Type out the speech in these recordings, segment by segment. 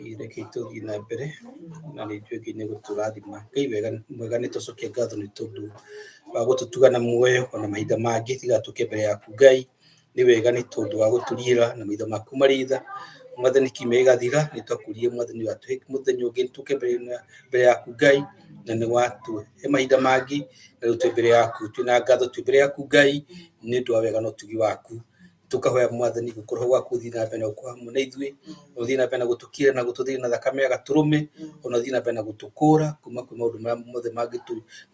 ireke tuthi na mbere na nä ithuä ngä nä gå tå rathima ngai mwega nä tåcokia ngatho nä tondå wa gå tå tugana muoyo ona mahinda mangä tigatå ke mbere yaku ngai nä wega nä tondå wa gå tå riä na maitho maku marä tha mwathani kiumia igathira nä twakå mwathani watå må thenya å ngä tå ke mbere yaku ngai na nä watå he mahinda mangä na rä u twä mbere yaku twä na ngatho twä mbere yaku ngai nä ndå wa wega na å tugi waku tukahoya mwathani gukorwo gwaku thi na mbere na gukorwo hamwe na ithuĩ uthi na mbere na gutukira na gututhira na thakame ya gaturume ona uthi na mbere na gutukura kuma kwĩ maũndũ marĩa mothe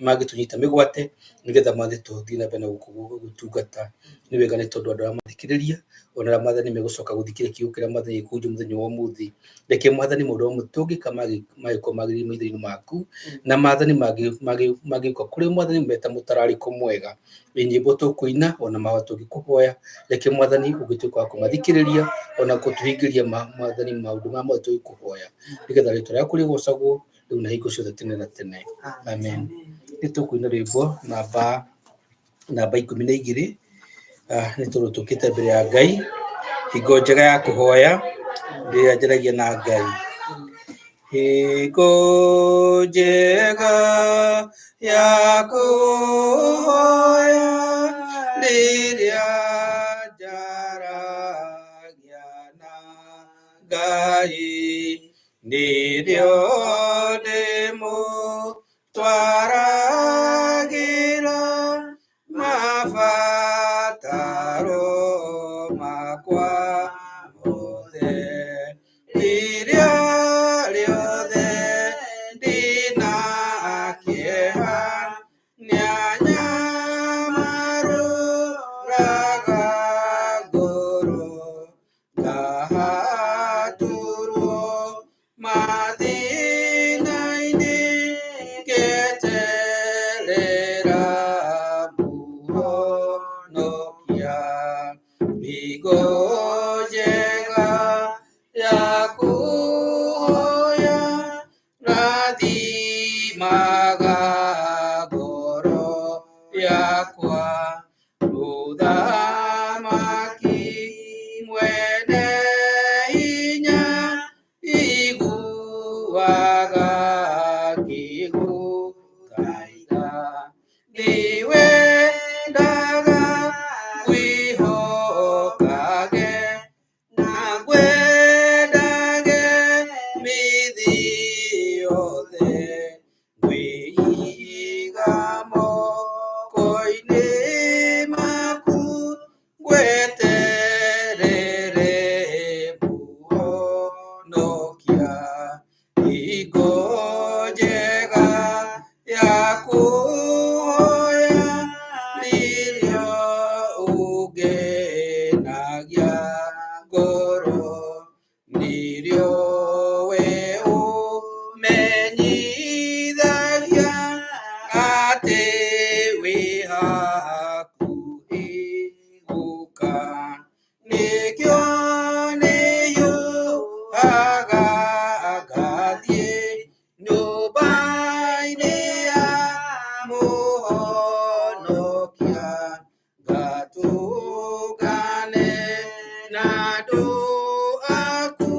mangĩtũnyita mĩgwate nĩgetha mwathani tuthi na mbere na gũtungata nĩ wega nĩ tondũ andũ arĩa mathikĩrĩria ona arĩa mwathani megũcoka gũthikĩrĩria kiugo kĩrĩa mwathani gĩkũnjia mũthenya wa ũmũthĩ reke mwathani maũndũ mamwe tũngĩka magĩkorwo magĩrĩire maitho-inĩ maku na mwathani magĩũka kũrĩ mwathani meta mũtararĩko mwega nyĩmbo tũkũina ona mahoya tũngĩkũhoya reke mwathani ũgĩtuĩka wa kũmathikĩrĩria ona gũtũhingĩria mwathani maũndũ marĩa mothe tũngĩkũhoya nĩgetha rĩtwa rĩaku rĩgocagwo rĩu na hingo ciothe tene na tene amen. Nĩ tũkũina rwĩmbo namba 12 nĩ tondũ tũkĩte mbere ya Ngai hingo njega ya kũhoya rĩrĩa njaragia na Ngai hingo njega ya kũhoya rĩrĩa njaragia na Ngai nĩrĩo ndĩmũtwaragĩra mabataro makwa mothe rĩrĩa rĩothe ndĩna kĩeha nĩanyamarũraga ngoro ngahatũrwo mathĩna-inĩ ngeterera mũhonokia hingo njega ya kũhoya rathimaga ngoro yakwa mũthamaki mwene hinya iguaga ngĩgũthaitha nĩwe ndaga kwĩhokage na ngwendage mĩthĩ yothe ngwĩiga moko-inĩ maku ngweterere mũhonokia hingo njega ya kũhoya rĩrĩa ũngenagia ngoro nĩrĩo we ũmenyithagia atĩ wĩ hakuhĩ gũka nĩkĩo nĩhiũhaga ngathiĩ nyũmba-inĩ ya mũhonokia ngatũngane na andũ aku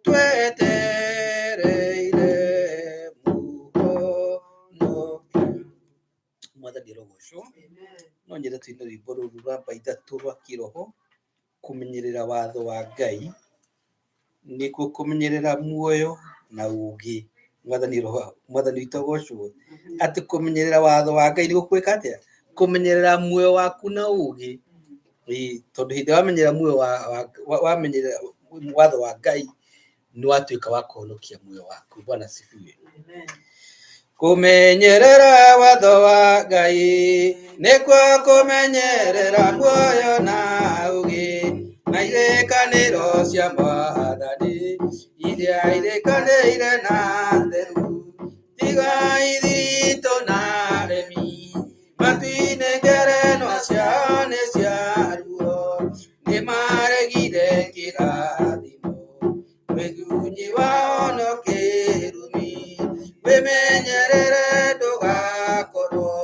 twetereire mũhonokia. Mwathani arogocwo no nyende tuine rwĩmbo rũrũ rwa namba 3 rwa kĩroho kũmenyerera watho wa Ngai nĩkuo kũmenyerera muoyo na ũũgĩ. Mwathani witũ agocwo atĩ kũmenyerera watho wa Ngai nĩguo gwĩka atĩa kũmenyerera muoyo waku na ũũgĩ tondũ hĩndĩ wamenyerera muoyo wamenyerera watho wa Ngai nĩ watuĩka wa kũhonokia muoyo waku. Bwana asifiwe. Kũmenyerera watho wa Ngai nĩkuo kũmenyerera muoyo na ũũgĩ na irĩkanĩro cia Mwathani iria irĩkanĩire na theru tigai thitũ na remi matu-inĩ ngerenwa ciao nĩ cia ruo nĩ maregire kĩrathimo wĩgunyi wao no kĩrumi wĩmenyerere ndũgakorwo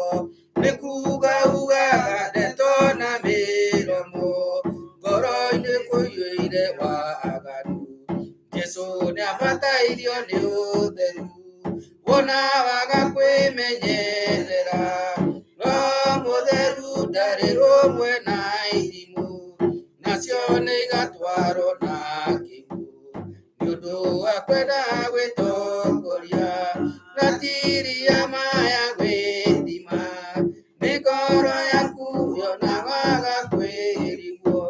nĩ kuuga ugaga ndeto na mĩromo ngoro-inĩ kũiyũire waganu Jesũ nĩ batairio nĩ ũtheru wona waga kwĩmenyerera Roho Mũtheru ndarĩ rũmwe na irimũ nacio nĩ igatwarwo na kĩguũ nĩ ũndũ wa kwenda gwĩtongoria na tiria maya gwĩthima nĩ ngoro yaku yonaga kwĩrigwo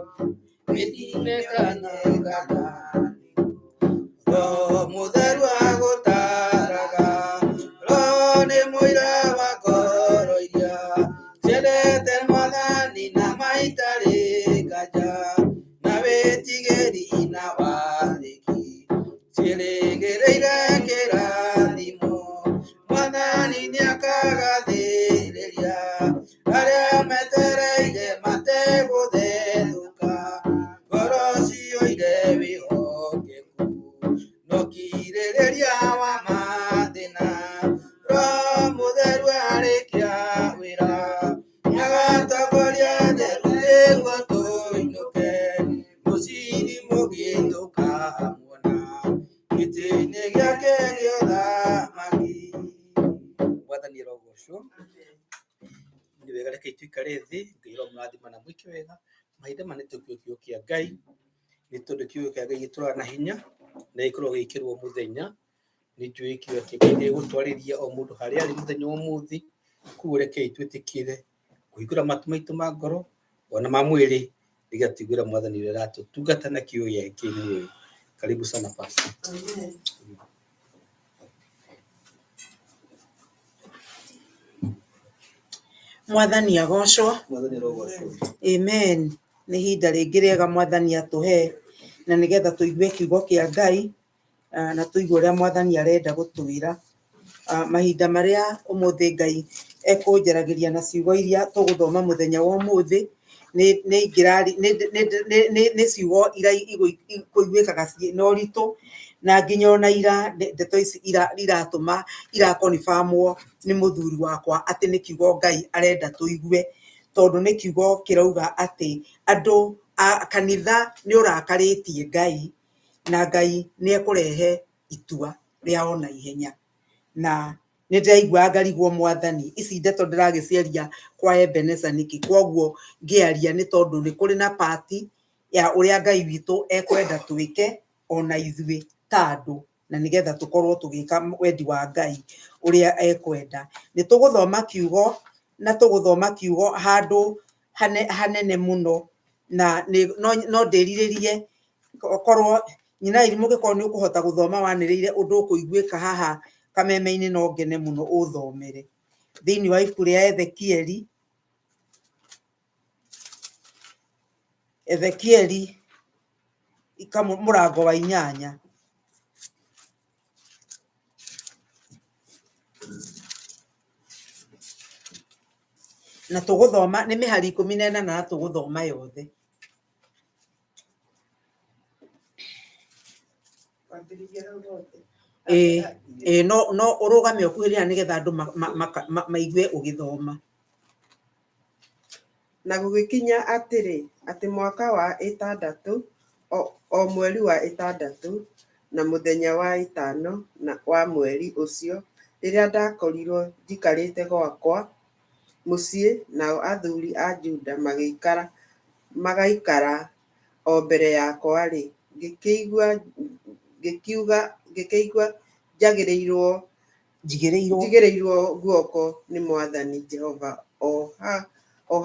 mĩtinekanyekana Roho Mũtheru agũtaraga Roho nĩ mũira wa ngoro iria ciendete Mwathani na maitarĩ nganja na wĩtigĩri na wathĩki ciĩrĩgĩrĩire kĩrathimo Mwathani nĩakagathĩrĩria arĩa metereire mategũthethũka ngoro cioire wĩhokeku no kirĩrĩria wa mathĩna Roho Mũtheru arĩkia wĩra nĩagatongoria theru nĩguo tũinũke mũciri mũgĩtũkamuona gĩtĩ-inĩ gĩake gĩa ũthamaki Mwathani arogocwo nĩ wega reke tuikare thĩ Ngai aromũrathima na mwĩke wega mahinda maya nĩ tũkiugo kiugo kĩa Ngai nĩ tondũ kiugo kĩa Ngai gĩtũraga na hinya na gĩkoragwo gĩkĩrwo mũthenya nĩ njũĩ kiugo kĩa Ngai gĩgũtwarĩria o mũndũ harĩa arĩ mũthenya wa ũmũthĩ koguo rekei twĩtĩkĩre kũhingũra matũ maitũ ma ngoro ona ma mwĩrĩ nĩgetha tũiguĩre Mwathani ũrĩa aratũtungata na kiugo gĩake kĩmuoyo karibu sana pastor Mwathani agocwo Mwathani arogocwo amen nĩ ihinda rĩngĩ rĩega Mwathani atũhe na nĩgetha tũigue kiugo kĩa Ngai na tũigue ũrĩa Mwathani arenda gũtwĩra mahinda marĩa ũmũthĩ Ngai ekũnjaragĩria na ciugo iria tũgũthoma mũthenya wa ũmũthĩ nĩ ciugo iria ikũiguĩkaga na ũritũ na nginya ona ndeto ici iratũma irakonibamwo nĩ mũthuri wakwa atĩ nĩ kiugo Ngai arenda tũigue tondũ nĩ kiugo kĩrauga atĩ andũ a kanitha nĩ ũrakarĩtie Ngai na Ngai nĩ ekũrehe itua rĩao na ihenya na nĩ ndĩraigua ngarigwo Mwathani ici ndeto ndĩragĩciaria kwa Ebeneza nĩkĩ kwoguo ngĩaria nĩ tondũ nĩ kũrĩ na pati ya ũrĩa Ngai witũ ekwenda twĩke ona ithuĩ ta andũ na nĩgetha tũkorwo tũgĩka wendi wa Ngai ũrĩa ekwenda nĩ tũgũthoma kiugo na tũgũthoma kiugo handũ hanene mũno na no ndĩrirĩrie korwo nyina irimũ gĩkorwo nĩ ũkũhota gũthoma wanĩrĩire ũndũ ũkũiguĩka haha kameme-inĩ no ngene mũno ũthomere thĩinĩ wa ibuku rĩa Ezekieli mũrango wa 8 na tũgũthoma nĩ mĩhari 14 na tũgũthoma yothe no ũrũgame ũkuhĩrĩra nĩgetha andũ maigue ũgĩthoma na gũgĩkinya atĩ mwaka wa 6 o mweri wa 6 na mũthenya wa 5 wa mweri ũcio rĩrĩa ndakorirwo njikarĩte gwakwa mũciĩ nao athuri a Juda magaikara o mbere yakwa-rĩ ngĩkĩigua njigĩrĩirwo guoko nĩ Mwathani Jehova o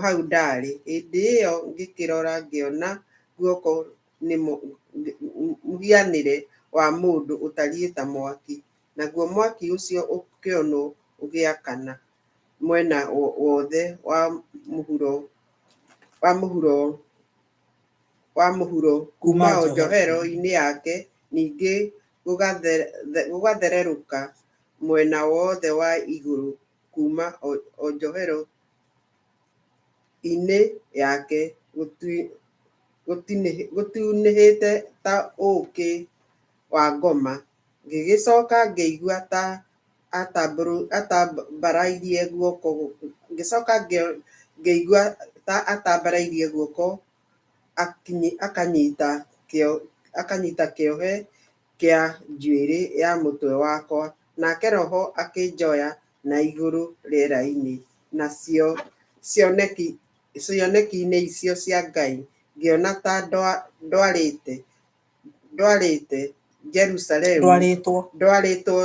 hau ndarĩ hĩndĩ ĩyo ngĩkĩrora ngĩona guoko nĩ mũhianĩre wa mũndũ ũtariĩ ta mwaki naguo mwaki ũcio ũkĩonwo ũgĩakana mwena wothe wa mũhuro kuma o njohero-inĩ yake ningĩ gũgathererũka mwena wothe wa igũrũ kuma o njohero-inĩ yake gũtunĩhĩte ta ũũkĩ wa ngoma ngĩgĩcoka ngĩigua ta atambarairie guoko akanyita kĩohe kĩa njuĩrĩ ya mũtwe wakwa, nake roho akĩnjoya na igũrũ rĩera-inĩ, nacio cioneki-inĩ icio cia Ngai ngĩona ta ndwarĩtwo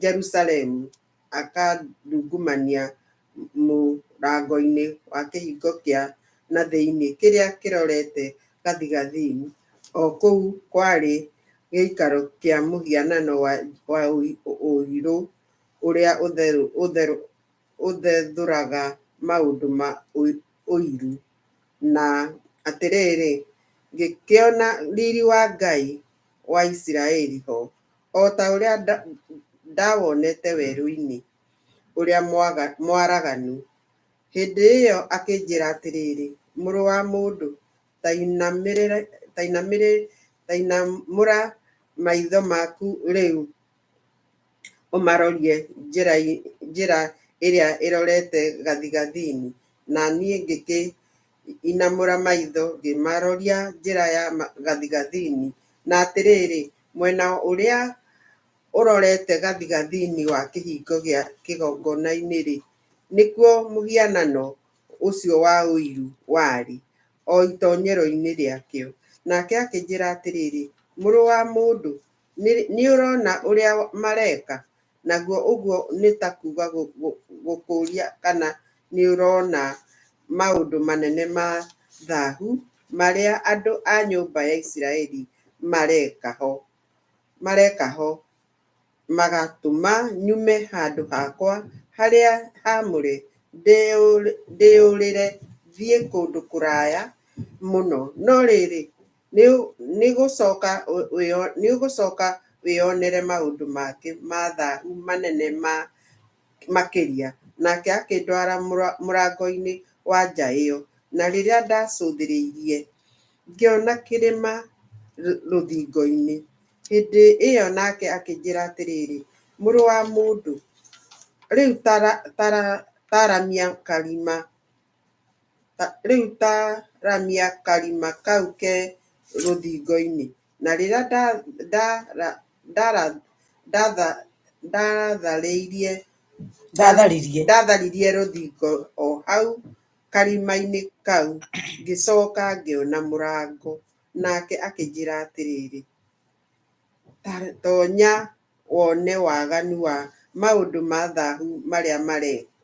Jerusalemu akandungumania mũrango-inĩ wa kĩhingo kĩa na thĩinĩ kĩrĩa kĩrorete gathigathini. O kũu kwarĩ gĩikaro kĩa mũhianano wa ũirũ ũrĩa ũthethũraga maũndũ ma ũiru. Na atĩrĩrĩ, ngĩkĩona riri wa Ngai wa Isiraeli ho, o ta ũrĩa ndawonete werũ-inĩ ũrĩa mwaraganu. Hĩndĩ ĩyo akĩnjĩra atĩrĩrĩ, mũrũ wa mũndũ, tainamũra maitho maku rĩu ũmarorie njĩra ĩrĩa ĩrorete gathigathini. Na niĩ ngĩkĩinamũra maitho ngĩmaroria njĩra ya gathigathini, na atĩrĩrĩ, mwena ũrĩa ũrorete gathigathini wa kĩhingo gĩa kĩgongona-inĩ-rĩ, nĩkuo mũhianano ũcio wa ũiru warĩ, o itoonyero-inĩ rĩakĩo. Nake akĩnjĩra atĩrĩrĩ, mũrũ wa mũndũ, nĩ ũrona ũrĩa mareka? Naguo ũguo nĩ ta kuuga gũkũũria kana nĩ ũrona maũndũ manene ma thaahu marĩa andũ a nyũmba ya Isiraeli mareka ho, magatũma nyume handũ hakwa harĩa haamũre, ndĩũrĩre thiĩ kũndũ kũraya mũno. No rĩrĩ, nĩ ũgũcoka wĩonere maũndũ mangĩ ma thaahu manene makĩria. Nake akĩndwara mũrango-inĩ wa nja ĩyo, na rĩrĩa ndacũthĩrĩirie ngĩona kĩrĩma rũthingo-inĩ. Hĩndĩ ĩyo nake akĩnjĩra atĩrĩrĩ, mũrũ wa mũndũ, rĩu taramia karima kau ke rũthingo-inĩ. Na rĩrĩa ndatharirie rũthingo o hau karima-inĩ kau, ngĩcoka ngĩona mũrango. Nake akĩnjĩra atĩrĩrĩ, toonya wone waganu wa maũndũ ma thaahu marĩa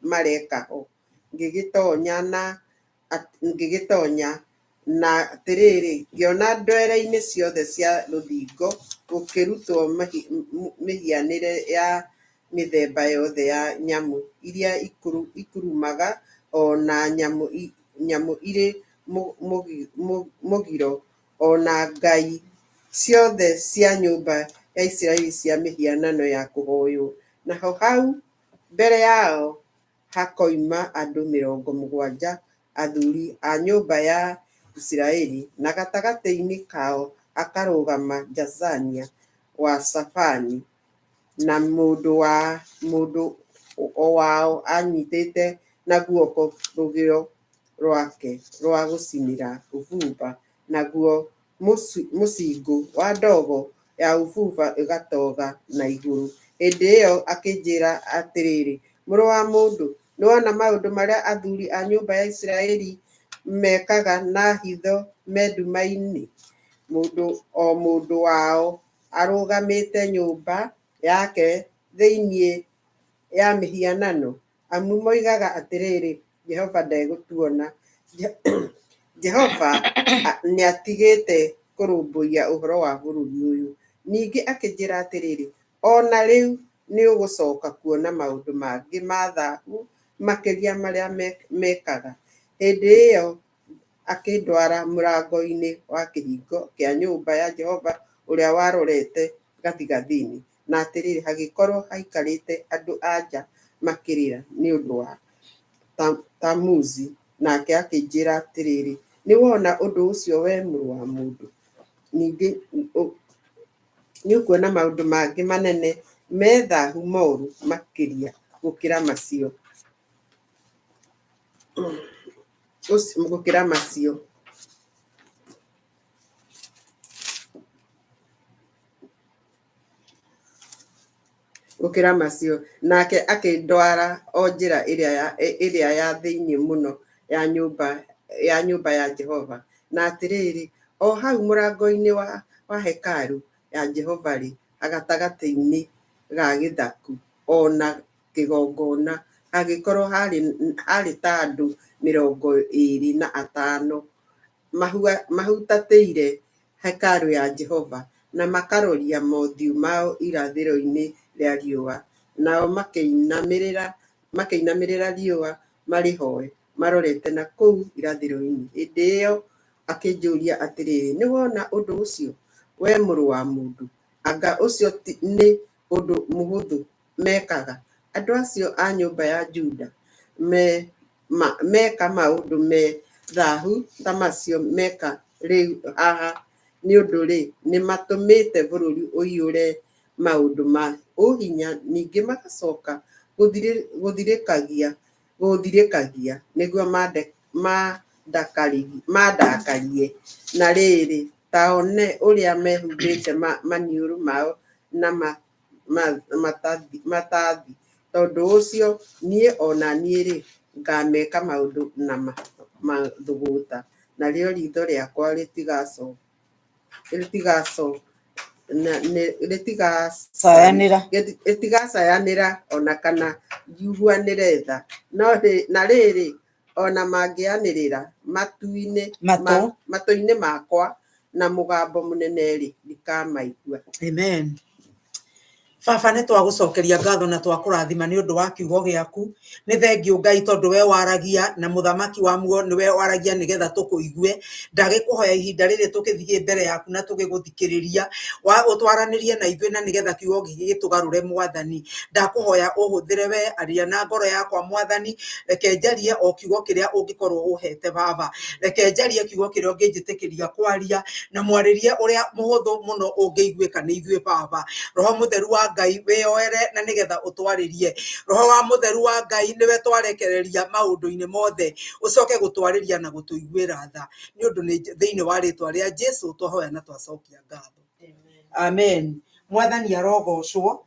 mareka ho. Ngĩgĩtoonya na atĩrĩrĩ, ngĩona ndwere-inĩ ciothe cia rũthingo gũkĩrutwo mĩhianĩre ya mĩthemba yothe ya nyamũ iria ikurumaga, o na nyamũ irĩ mũgiro, o na ngai ciothe cia nyũmba ya Isiraeli cia mĩhianano ya kũhooywo. Naho hau mbere yao hakoima andũ 70 athuuri a nyũmba ya Isiraeli, na gatagatĩ-inĩ kao hakarũgama Jazania wa Shafani, na mũndũ o wao anyitĩte na guoko rũgĩo rwake rwa gũcinĩra ũbumba, naguo mũcingo wa ndogo ya ũbumba ũgatoga na igũrũ. Hĩndĩ ĩyo akĩnjĩra atĩrĩrĩ, mũrũ wa mũndũ, nĩwona maũndũ marĩa athuuri a nyũmba ya Isiraeli mekaga na hitho me nduma-inĩ? O mũndũ wao arũgamĩte nyũmba yake thĩinĩ ya mĩhianano, amu moigaga atĩrĩrĩ, Jehova ndegũtuona. Jehova nĩatigĩte kũrũmbũiya ũhoro wa bũrũri ũyũ. Ningĩ akĩnjĩra atĩrĩrĩ, o na rĩu nĩ ũgũcoka kuona maũndũ mangĩ ma thaahu makĩria marĩa mekaga. Hĩndĩ ĩyo akĩndwara mũrango-inĩ wa kĩhingo kĩa nyũmba ya Jehova ũrĩa warorete gathigathini. Na atĩrĩrĩ, hagĩkorwo haikarĩte andũ-a-nja makĩrĩra nĩ ũndũ wa Tamuzi. Nake akĩnjĩra atĩrĩrĩ, nĩwona ũndũ ũcio, we mũrũ wa mũndũ? Ningĩ nĩũkuona maũndũ mangĩ manene me thaahu moru makĩria gũkĩra macio. gukira macio nake akindwara o njira iria ya thiini muno ya nyumba ya Jehova na atiriri o hau murango-ini wa hekaru ya Jehova ri agatagati-ini ga githaku ona kigongona agikorwo hari ta andu 25 mahutateire hekaru ya Jehova na makaroria mothiu mao irathiro-ini ria riua nao makinamirira riua marihoe marorete na kuu irathiro-ini. Hindi iyo akinjuria atiriri niwona undu ucio we muru wa mundu anga ucio ni undu muhuthu mekaga andu acio a nyumba ya Juda meka maundu me thahu ta macio meka riu haha ni undu ri ni matumite bururi uiyure maundu ma uhinya ningi magacoka guthirikagia niguo mandakarie na riri taone uria mehumbite maniuru mao na matathi tondu ucio nie ona nie ri ngameka maundu na mathuguta na rio ritho riakwa ritigacayanira ona kana yuguanire tha na riri ona mangianirira matu-ini makwa na mugambo munene ri ndikamaigua. Amen. Baba nĩ twagucokeria ngatho na twakũrathima nĩ ũndũ wa kiugo gĩaku. Nĩ thengiũ Ngai tondũ we waragia na mũthamaki wa muo nĩ we waragia nĩgetha tũkũigue. Ndagĩkũhoya ihinda rĩrĩ tũkĩthiĩ mbere yaku na tũgĩgũthikĩrĩria ũtwaranĩrie na ithuĩ na nĩgetha kiugo gĩkĩ gĩtũgarũre Mwathani. Ndakũhoya ũhũthĩre we aria na ngoro yakwa Mwathani. Reke njarie o kiugo kĩrĩa ũngĩkorwo ũhete Baba. Reke njarie kiugo kĩrĩa ũngĩnjĩtĩkĩria kwaria na mwarĩrie ũrĩa mũhũthũ mũno ũngĩiguĩka nĩ ithuĩ Baba. Roho Mũtheru wa Ngai weyoere na nigetha utwaririe. Roho wa Mutheru wa Ngai niwe twarekereria maundu-ini mothe ucoke gutwariria na gutuiguira tha ni undu ni thiini wa ritwa ria Jesu twahoya na twacokia ngatho. Amen. Mwathani arogocwo.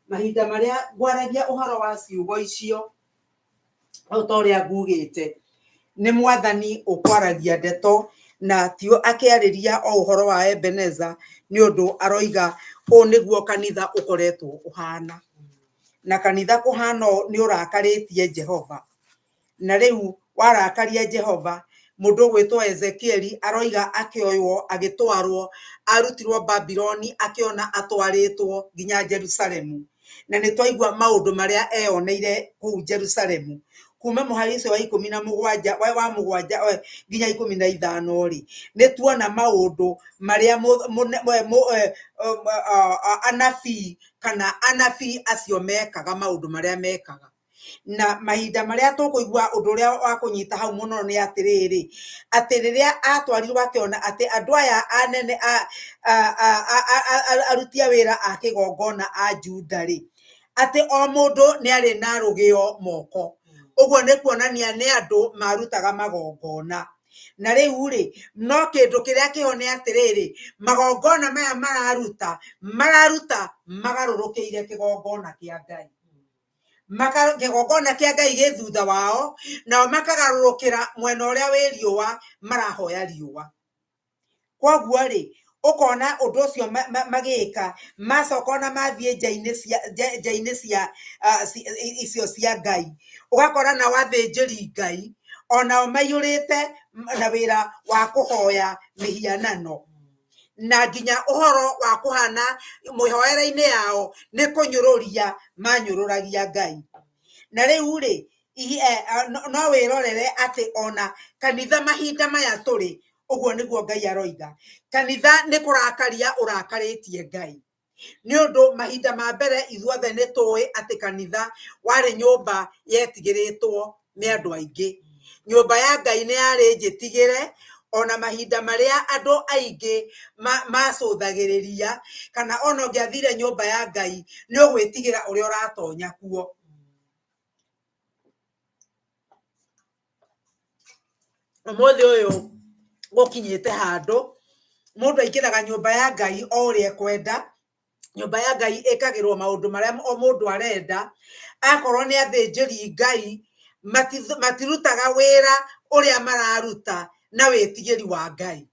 Mahinda maria ngwaragia uhoro wa ciugo icio utoria ngugite ni Mwathani ukwaragia ndeto na tio akiariria o uhoro wa Ebeneza ni undu aroiga o niguo kanitha ukoretwo uhana na kanitha kuhana ni urakaritie Jehova na riu warakaria Jehova mundu gwitwo Ezekieli aroiga akioywo agitwarwo arutirwo Babiloni akiona atwaritwo nginya Jerusalemu na ni twaigua maundu maria eyoneire ku Jerusalemu kuma muhari ucio wa 17 wa mugwanja nginya 15 ri ni tuona maundu maria anabii acio mekaga maundu maria mekaga na mahinda maria tukuigua undu uria wa kunyita hau muno ni atiriri ati riria atwarirwo akiona ati andu aya anene arutia wira a kigongona a Juda ri ati o mundu ni ari na rugio moko uguo ni kuonania ni andu marutaga magongona na riu ri no kindu kiria kiho ni atiriri magongona maya mararuta magarurukiire kigongona kia Ngai kigongona kia Ngai githutha wao nao makagarurukira mwena uria wi riua marahoya riua koguo ri ukona undu ucio magika macokona mathie njaini cia icio cia Ngai ugakora na wathinjiri Ngai onao maiyurite na wira wa kuhoya mihianano na nginya uhoro wa kuhana muhoere-ini yao ni kunyururia manyururagia Ngai na riu ri no wirorere ati ona kanitha mahinda maya turi uguo niguo Ngai aroiga kanitha ni kurakaria urakaritie Ngai ni undu mahinda ma mbere ithuothe ni tuwi ati kanitha wari nyumba yetigiritwo ni andu aingi nyumba ya Ngai ni yari njitigire ona mahinda maria andu aingi macuthagiriria kana ona ungiathire nyumba ya Ngai ni ugwitigira uria uratonya kuo umuthi uyu gukinyite handu mundu aikiraga nyumba ya Ngai o uria kwenda nyumba ya Ngai ikagirwo maundu maria o mundu arenda akorwo ni athĩnjĩri Ngai matirutaga wĩra uria mararuta na wĩtigĩri wa Ngai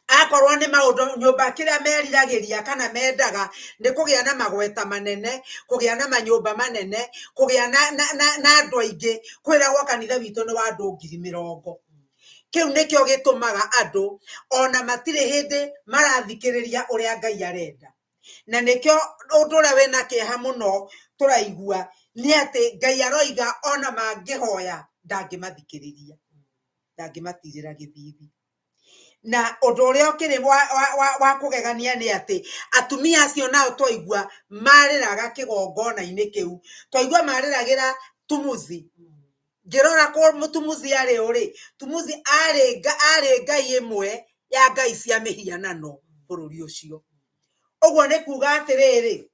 akorwo ni maundu nyumba kiria meriragĩria kana mendaga ni kugia na magweta manene kugia na manyumba manene kugia na andu aingi kwiragwo kanitha witũ ni wa andu 10,000 kiu nikio gitumaga andu ona matire hindi marathikiriria uria Ngai arenda na nikio undu uria wina kieha muno turaigua ni ati Ngai aroiga ona mangihoya ndangimathikiriria ndangimatirira githithi na undu uria ukiri wa kugegania ni ati atumia acio nao twaigua mariraga kigongona-ini kiu twaigua mariragira Tumuzi ngirora ko Mutumuzi ari uri Tumuzi ari Ngai imwe ya ngai cia mihianano bururi ucio ogwo ni kuga atiriri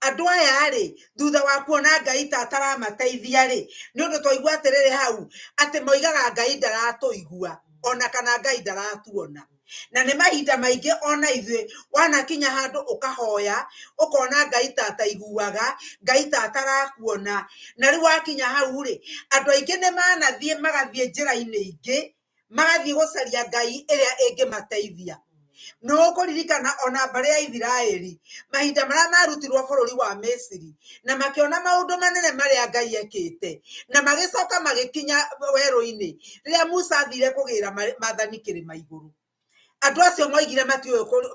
andu aya ri thutha wa kuona Ngai tataramateithia ri ni undu twaigua atiriri hau ati moigaga Ngai ndaratuigua ona kana Ngai ndaratuona na ni mahinda maingi ona ithuĩ wanakinya handu ukahoya ukona Ngai tataiguaga Ngai tatarakuona na riu wakinya hau ri andu aingi ni manathie magathie njira-ini ingi magathie gucaria Ngai iria ingimateithia no kuririkana ona mbere ya Israeli mahinda maria marutirwo bururi wa Misiri na makiona maundu manene maria Ngai ekite na magicoka magikinya weru-ini riria Musa athire kugira mathani kirima iguru andu acio moigire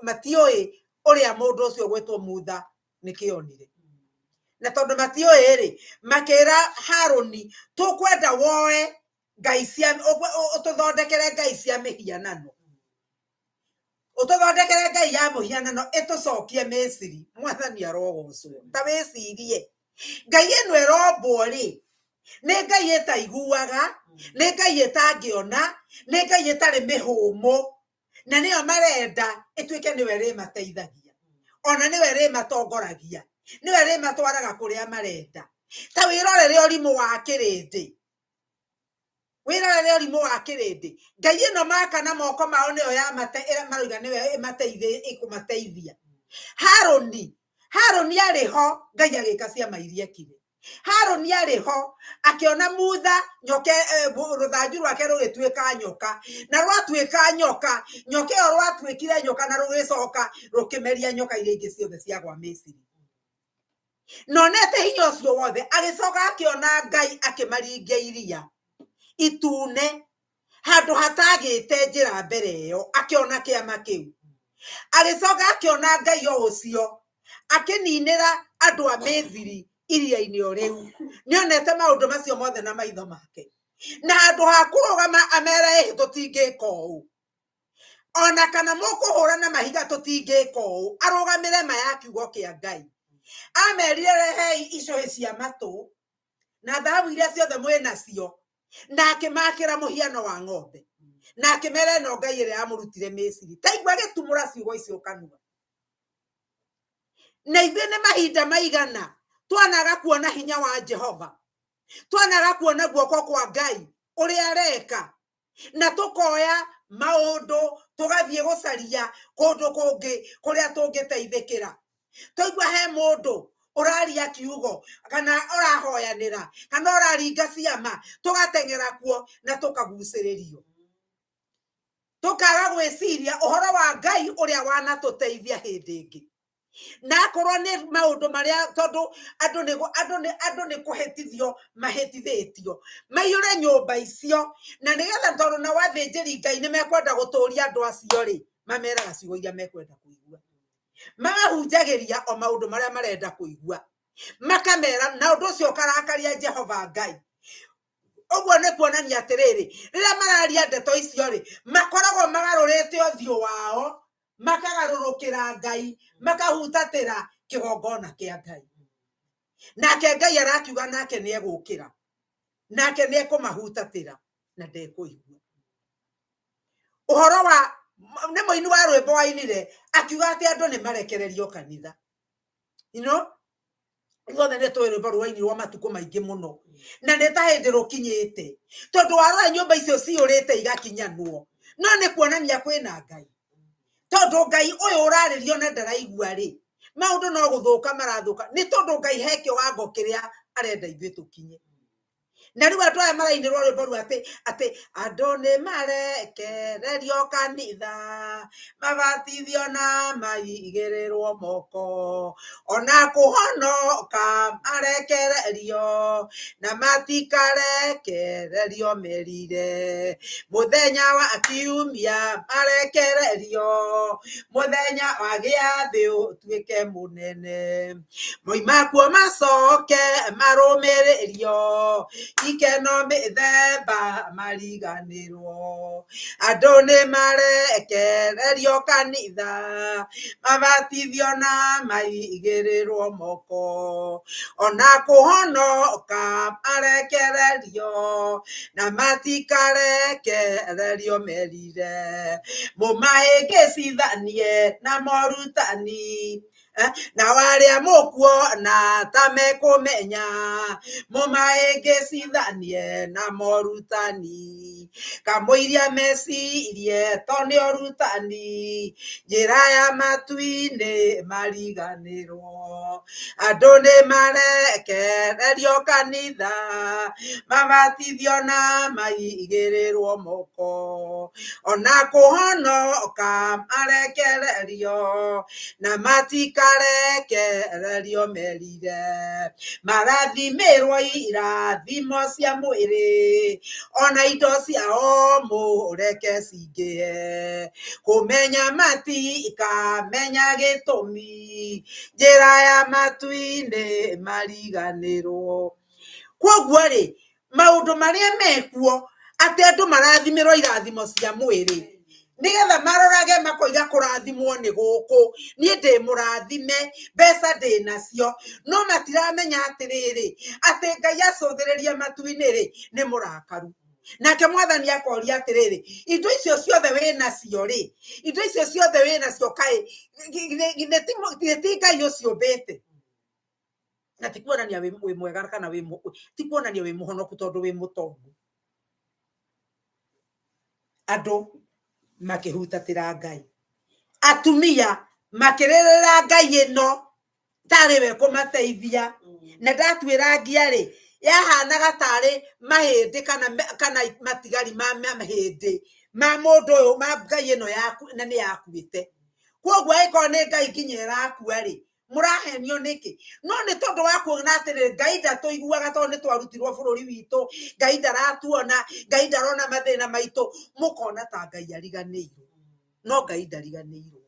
matioi uria mundu ucio gwetwo Mutha nikionire na tondu matioi ri makira Haruni tukwenda woe Ngai cia ututhondekere Ngai cia mihianano ututhondekere Ngai ya muhianano itucokie Misiri mwathani arogocwo ta wicirie Ngai eno erombo ri ni Ngai etaiguaga ni Ngai etangiona ni Ngai etari mihumo na niyo marenda ituike niwe rimateithagia ona niwe rimatongoragia niwe rimatwaraga kuria marenda ta wirorere urimu wa kirindi wirorere urimu wa kirindi Ngai eno maka na moko mao niyo ya maroiga niwe ikumateithia Haruni ariho Ngai agika ciama iria kire Haruni ariho akiona Mutha nyoke ruthanju rwake rugituika nyoka na rwatuika nyoka nyoke o rwatuikire nyoka na rugicoka rukimeria nyoka iria ingi ciothe cia gwa Misiri nonete hinya ucio wothe agicoka akiona Ngai akimaringia iria itune handu hatagite njira mbere iyo akiona kiama kiu agicoka akiona Ngai o ucio akininira andu a Misiri iria-ini o riu nionete maundu macio mothe na maitho make na handu ha kurugama amere tutingika uu ona kana mukuhura na mahiga tutingika uu arugamire maya kiugo kia Ngai amerire rehei icohi cia matu na thahabu iria ciothe mwinacio na akimakira muhiano wa ng'ombe na akimere no Ngai iria amurutire Misiri taigua gitumura ciugo icio kanua na ithuĩ nĩ mahinda maigana twanaga kuona hinya wa Jehova twanaga kuona guoko kwa Ngai uria areka na tukoya maundu tugathie gucaria kundu kungi kuria tungiteithikira toigua he mundu uraria kiugo kana urahoyanira kana uraringa ciama tugatengera kuo na tukaguciririo tukaga gwiciria uhoro wa Ngai uria wanatuteithia hindi ingi na korwo ni maundu maria tondu andu ni kuhetithio mahethithitio maiyure nyumba icio na nigetha tondu na wathinjiri Ngai ni mekwenda guturia andu acio ri mameraga ciugo iria mekwenda kuigua magahunjagiria o maundu maria marenda kuigua makamera na undu ucio karakaria Jehova Ngai ogwo ni kuonania atiriri riria mararia ndeto icio ri makoragwo magarurite uthio wao makagarurukira Ngai makahutatira kigongona kia Ngai nake Ngai arakiuga nake ni egukira nake ni ekumahutatira na ndekuigua uhoro wa ni muini wa rwimbo wainire akiuga ati andu ni marekererio kanitha Iothe nĩ tũĩ rwĩmbo rwainirwo matuko maingi muno na nĩ ta hĩndĩ rũkinyĩte tondu warora nyũmba icio ciũrĩte igakinyanwo no nĩ kuonania kwĩna Ngai tondu Ngai ũyũ ũrarĩrio na ndaraigua rĩ maundu no guthuka marathuka ni tondu Ngai he kiwango kiria arenda ithuĩ tũkinye. Na riu andũ aya marainĩrwo rwĩmbo rwa atĩ andũ nĩ marekererio kanitha mabatithio na maigĩrĩrwo moko ona kũhonoka marekererio na matikarekererio merire mũthenya wa kiumia marekererio mũthenya wa gĩathĩ ũtuĩke mũnene moima kuo macoke marũmĩrĩrio ikeno mĩthemba mariganĩrwo andũ nĩ marekererio kanitha mabatithio na maigĩrĩrwo moko ona kũhonoka marekererio na matikarekererio merire mũmahĩngĩcithanie na morutani na warĩa mũkuona ta mekũmenya mũmahĩngĩcithanie na morutani kamũiria mecirie to nĩ ũrutani njĩra ya matu-inĩ mariganĩrwo andũ nĩ marekererio kanitha mabatithio na maigĩrĩrwo moko ona kũhonoka marekererio na matikarekererio merire marathimĩrwo irathimo cia mwĩrĩ ona indo ciao mũreke cingĩhe kũmenya matikamenya gĩtũmi njĩra ya matu-inĩ mariganĩrwo. Kwoguo rĩ maũndũ marĩa mekuo atĩ andũ marathimĩrwo irathimo cia mwĩrĩ nigetha marorage makoiga kũrathimwo nĩ gũkũ niĩ ndĩ mũrathime mbeca ndĩ nacio no matiramenya atĩrĩrĩ atĩ Ngai acũthĩrĩria matu-inĩ rĩ nĩ mũrakaru. Nake Mwathani akoria atĩrĩrĩ indo icio ciothe wĩ nacio rĩ indo icio ciothe wĩ nacio kaĩ githĩ ti Ngai ũciũmbĩte na ti kuonania wĩ mwega kana ti kuonania wĩ mũhonoku tondũ wĩ mũtongu. Andũ makĩhutatĩra Ngai atumia makĩrĩrĩra Ngai ĩno tarĩ we kũmateithia na ndatuĩra ngia rĩ yahanaga tarĩ mahĩndĩ kana matigari ma mahĩndĩ ma mũndũ ũyũ ma Ngai ĩno na nĩ yakuĩte. Kwoguo ĩkorwo nĩ Ngai nginya ĩrakua rĩ mũrahenio nĩkĩ? No nĩ tondũ wa kuona atĩrĩrĩ Ngai ndatũiguaga tondũ nĩ twarutirwo bũrũri witũ Ngai ndaratuona Ngai ndarona mathĩna maitũ mũkona ta Ngai ariganĩirwo. No Ngai ndariganĩirwo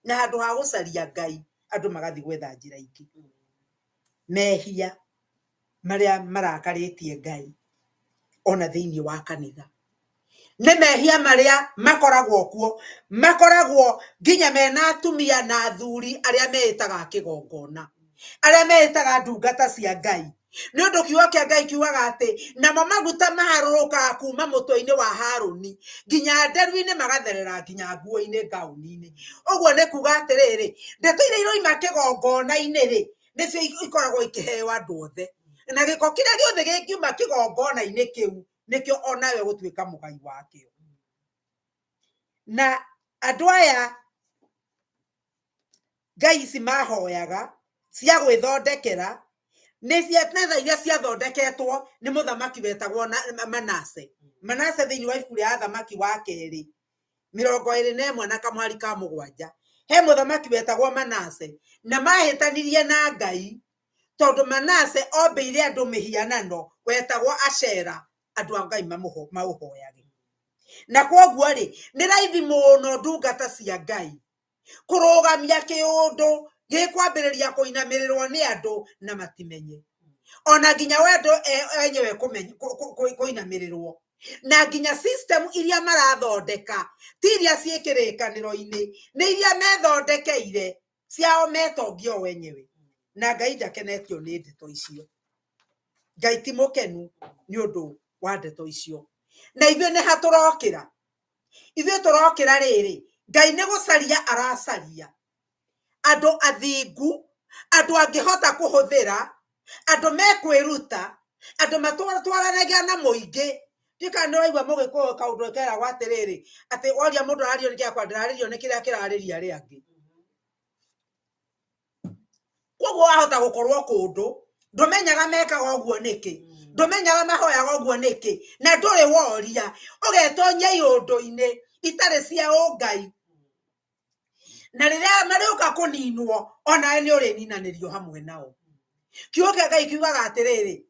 na handũ ha gũcaria Ngai andũ magathiĩ gwetha njĩra ingĩ. Mehia marĩa marakarĩtie Ngai ona thĩinĩ wa kanitha nĩ mehia marĩa makoragwo kuo makoragwo nginya mena atumia na athuri arĩa meĩtaga kĩgongona arĩa meĩtaga ndungata cia Ngai nĩ ũndũ kiugo kĩa Ngai kiugaga atĩ namo maguta maharũrũkaga kuma mũtwe-inĩ wa Harũni nginya nderu-inĩ magatherera nginya nguo-inĩ ngaũni-inĩ. Ũguo nĩ kuga atĩrĩrĩ ndeto iria iroima kĩgongona-inĩ rĩ nĩcio ikoragwo ikĩheo andũ othe na gĩko kĩrĩa gĩothe gĩkiuma kĩgongona-inĩ kĩu nĩkĩo onawe gũtuĩka mũgai wakĩo. Na andũ aya Ngai ici mahoyaga cia gwĩthondekera nĩ ciana iria ciathondeketwo nĩ mũthamaki wetagwo Manase. Manase thĩinĩ wa ibuku rĩa Athamaki wa Kerĩ 21 na kamwari ka 7 he mũthamaki wetagwo Manase na mahĩtanirie na Ngai tondũ Manase ombĩire andũ mĩhianano wetagwo Ashera andũ a Ngai maũhoyage. Na kwoguo rĩ nĩ raithi mũno ndungata cia Ngai kũrũgamia kĩũndũ gĩkwambĩrĩria kũinamĩrĩrwo nĩ andũ na matimenye ona nginya wendo enyewe kũinamĩrĩrwo na nginya system iria marathondeka ti iria ciĩ kĩrĩkanĩro-inĩ nĩ iria methondekeire ciao metongio wenyewe na Ngai ndakenetio nĩ ndeto icio. Ngai ti mũkenu nĩ ũndũ wa ndeto icio na ithuĩ nĩ hatũrokĩra ithuĩ tũrokĩra rĩrĩ Ngai nĩ gũcaria aracaria andũ athingu andũ angĩhota kũhũthĩra andũ mekwĩruta andũ matwaranagia na mũingĩ. Ndika nĩ waigua mũgĩkũyũ kaũndũ keragwo atĩrĩrĩ atĩ woria mũndũ arario nĩ gĩakwa ndĩrarĩrio nĩ kĩrĩa kĩrarĩria arĩa angĩ. koguo ahota gukorwo kundu ndumenyaga mekaga uguo niki ndumenyaga mahoyaga uguo niki na nduri woria ugetonya iundu-ini itari cia ungai na riria mariuka kuninwo ona ni uri ninanirio hamwe nao kiugo kia Ngai kiugaga atiriri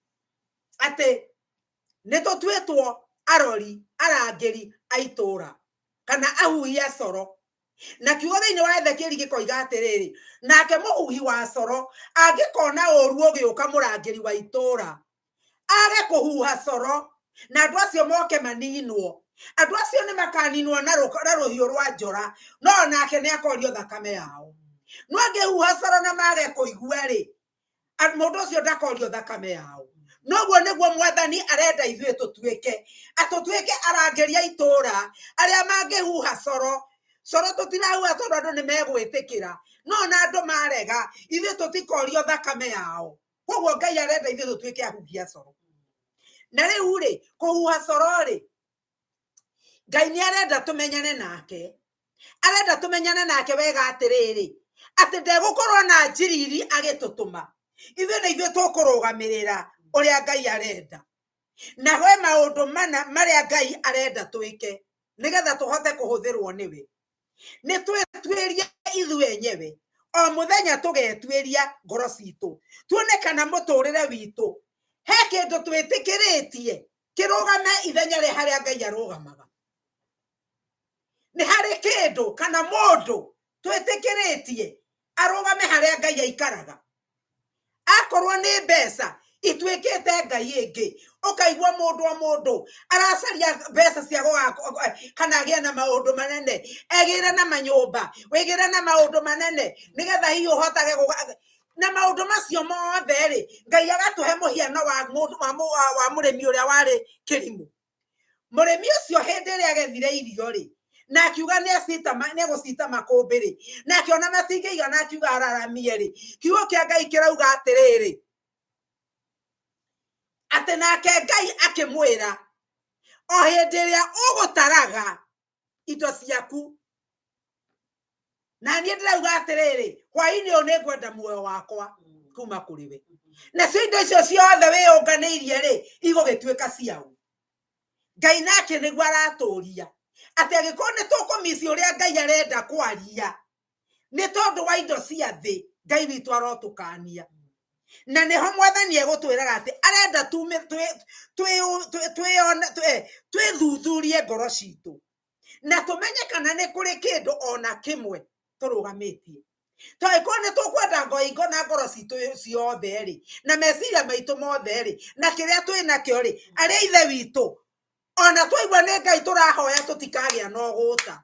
ati nitutwitwo arori arangeri aitura kana ahuhi a coro na kiugo thiini wa Ezekieli gikoiga atiriri nake muhuhi wa coro angikona uru ugiuka murangeri wa itura age kuhuha coro na andu acio moke maninwo andu acio ni makaninwo na ruhiu rwa njora no nake ni akorio thakame yao no angihuha coro na mage kuigua ri mundu ucio ndakorio thakame yao noguo niguo mwathani arenda ithuĩ tũtuĩke arangeri a itura aria mangihuha coro tutirahuha tondu andu ni megwĩtĩkĩra no na andu marega ithuĩ tũtikorio thakame yao koguo Ngai arenda ithuĩ tũtuĩke ahuhi a coro na rĩu ri kuhuha coro ri Ngai ni arenda tumenyane nake wega atiriri ati ndegũkorwo na njiriri agĩtũtũma ithuĩ na ithuĩ tũkũrũgamĩrĩra uria Ngai arenda na we maundu mana maria Ngai arenda twike nigetha tuhote kuhuthirwo niwe ni twetwiria ithuĩ enyewe o muthenya tugetuĩria ngoro citu tuone kana muturire witu he kindu twĩtĩkĩrĩtie kirugame ithenya ria haria Ngai arugamaga ni hari kindu kana mundu twĩtĩkĩrĩtie arugame haria Ngai aikaraga akorwo ni mbeca itwikite Ngai ingi ukaigwa mundu aracaria mbeca cia kana agia na maundu manene egire na manyumba wigire na maundu manene nigetha hiyo hotage na maundu macio mothe ri Ngai agatuhe muhiano wa murimi uria wari kirimu murimi ucio hindi ria agethire irio ri na akiuga ni gucita makumbi ri na akiona matingĩiga na akiuga araramie ri kiugo kia Ngai kirauga atiriri ati nake Ngai akimwira o hindi ria ugutaraga indo ciaku na nie ndirauga atiriri hwaini uyu ningwenda muoyo wakwa kuma kuri we na indo icio ciothe wĩyũnganĩirie ri igũgĩtuĩka ciau Ngai nake nĩguo araturia ati agĩkorwo nĩ tũkũmici ũrĩa Ngai arenda kwaria nĩ tondũ wa indo cia thĩ Ngai witũ arotukania na niho mwathani egũtwĩraga ati arenda twĩthuthurie ngoro citũ na tũmenye kana nĩ kũrĩ kĩndũ ona kĩmwe tũrũgamĩtie tũngĩkorwo nĩ tũkwenda ngoingo na ngoro citũ ciothe ri na meciria maitũ mothe ri na kĩrĩa twĩ nakĩo ri arĩa ithe witũ ona twaigua nĩ Ngai tũrahoya tũtikagĩa na ũgũta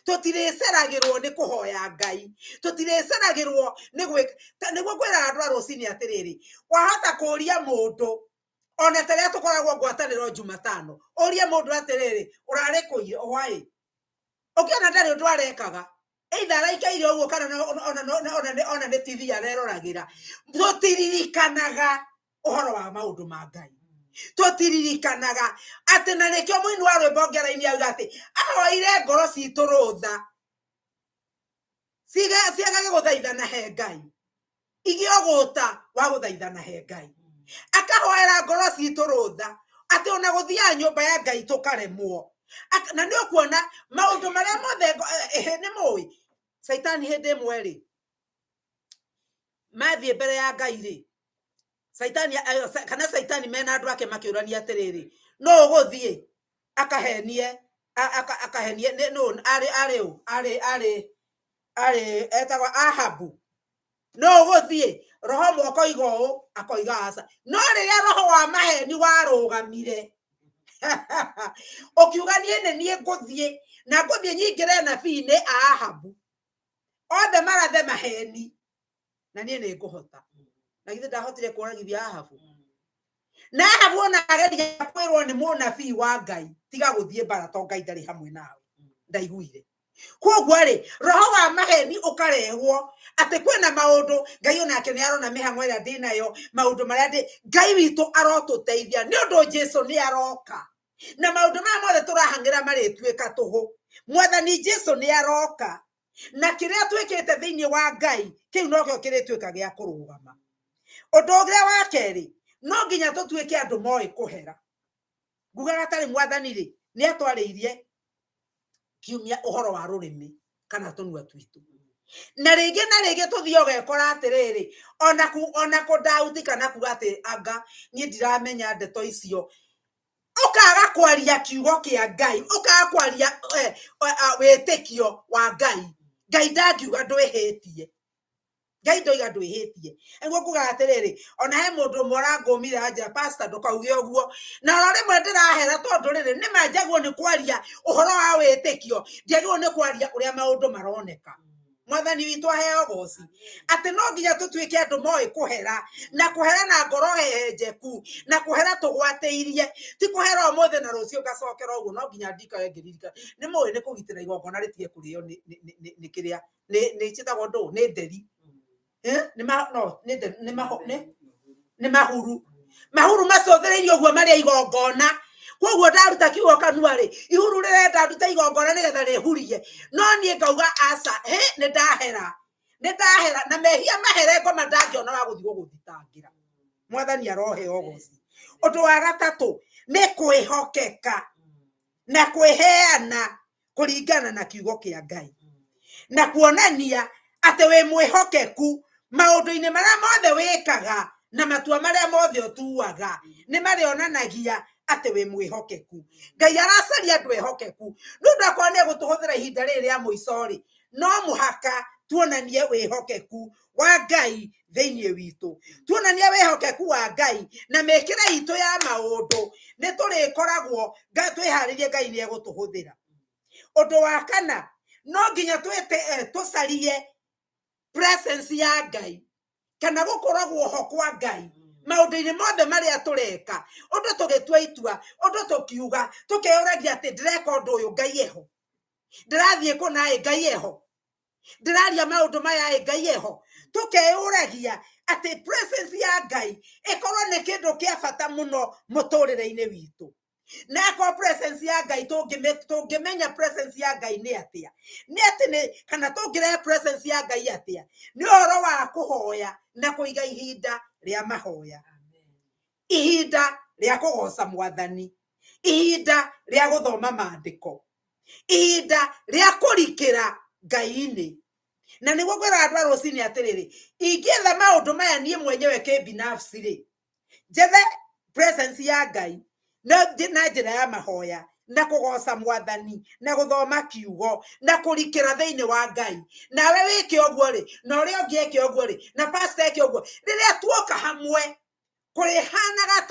tũtirĩceragĩrwo nĩ kũhoya Ngai tũtirĩceragĩrwo nĩguo kwĩraga andũ a rũcinĩ atĩrĩrĩ wahota kũria mũndũ ona tarĩa tũkoragwo ngwatanĩro Jumatano ũrie mũndũ atĩrĩrĩ ũrarĩ kũire why ũkĩona ndarĩ ũndũ arekaga either araikaire ũguo kana ona nĩ TV areroragĩra tũtiririkanaga ũhoro wa maũndũ ma Ngai tũtiririkanaga atĩ na nĩkĩo mũini wa rwĩmbo ngera-inĩ auga atĩ ahoire ngoro citũ rũtha ciagage gũthaithana he Ngai igĩogũta wa gũthaithana he Ngai akahoera ngoro citũ rũtha atĩ ona gũthiaga nyũmba ya Ngai tũkaremwo na nĩ ũkuona maũndũ marĩa mothe nĩ mũĩ Saitani hĩndĩ ĩmwe rĩ mathiĩ mbere ya Ngai rĩ Saitani mena andu ake makiurania atiriri no ũgũthiĩ akahenie no ari etagwa Ahabu no ũgũthiĩ roho mwako igũ akoiga aca no rĩrĩa roho wa maheni warũgamire ukiuga niĩ ngũthiĩ na ngũthiĩ nyingĩre nabii-inĩ a Ahabu othe marathe maheni na niĩ nĩ ngũhota na githĩ ndahotire kũragithia Ahabu na Ahabu ona ageria kwĩrwo nĩ mũnabii wa Ngai tiga gũthiĩ mbara to Ngai ndarĩ hamwe nawe ndaiguire koguo rĩ roho wa maheni ũkarehwo atĩ kwĩna maũndũ Ngai onake nĩ arona mĩhang'o ĩrĩa ndĩ nayo maũndũ marĩa Ngai witũ arotũteithia nĩ ũndũ Jesũ nĩ aroka na maũndũ maya mothe tũrahang'ĩra marĩtuĩka tũhũ mwathani Jesũ nĩ aroka na kiria twikite thiini wa Ngai kiu no kio kiritwika gia kurugama. Undu uria wa keri no nginya tutuike andu moi kuhera. Ngugaga tari mwathani ri ni atwariirie kiumia uhoro wa rurimi kana tunua twitu. Na rĩngĩ tuthio gekora atiriri ona ku dauti kana kuga ati anga ni ndiramenya ndeto icio ukaga kwaria kiugo kia Ngai ukaga kwaria wetekio wa Ngai. Ngai ndangiuga ndwihitie. Ngai ndoiga ndwihitie. Eguo kuga atiriri ona he mundu morangomire anja pastor ndukauge uguo na ora rimwe ndirahera tondu riri ni manjagwo ni kwaria uhoro wa wetekio ndiagwo ni kwaria uria maundu maroneka. Mwathani witu aheo goci ati no nginya tutuike andu moi kuhera na kuhera na ngoro hehenjeku na kuhera tugwateirie ti kuhera omothe na rucio ngacokera uguo. No nginya ndika ngiririka ni moi ni kugitira igongona ritige kurio ni kiria ni chitagwo ndu ni nderi ni mahuru macothereirio uguo maria igongona. Koguo ndaruta kiugo kanua ri ihuru rirenda nduta igongona nigetha rihurie no nie ngauga aca ni ndahera na mehia mahere ngoma ndangiona wa guthio guthitangira. Mwathani arohe ogoci. Undu wa gatatu ni kwihokeka na kwiheana kuringana na kiugo kia Ngai na kuonania ati we mwihokeku maundu-ini maria mothe wikaga na matua maria mothe utuaga ni marionanagia ati we mwihokeku. Ngai aracaria andu ehokeku nundu akwa ni gutuhuthira ihinda riri ria muico ri no muhaka tuonanie wihokeku wa Ngai thiini witu. Tuonanie wihokeku wa Ngai na mekira itu ya maundu ni turikoragwo twiharirie Ngai ni egutuhuthira. Undu wa kana no nginya tucarie presence ya Ngai kana gukoragwo ho kwa Ngai maundu-ini mothe maria tureka. Undu tugitua itua undu tukiuga tukeyuragia ati ndireka undu uyu Ngai eho ndirathie kuna Ngai eho ndiraria maundu maya Ngai eho. Tukeyuragia ati presence ya Ngai ikorwo ni kindu kia bata muno muturire-ini witu. Na kwa presence ya Ngai tungimenya presence ya Ngai ni atia ni ati kana tungire presence ya Ngai atia ni uhoro wa kuhoya na kuiga ihinda ria mahoya, ihinda ria kugoca Mwathani, ihinda ria guthoma maandiko, ihinda ria kurikira Ngai-ini. Na niguo kwira andu a rucini atiriri ingietha maundu maya nie mwenyewe kibinafsi ri njethe presence ya Ngai na njira ya mahoya na kugoca Mwathani na guthoma kiugo na kurikira thiini wa Ngai. Nawe wike oguo ri na uria ungi eke oguo ri na pastor eke oguo riria tuoka hamwe kurihanaga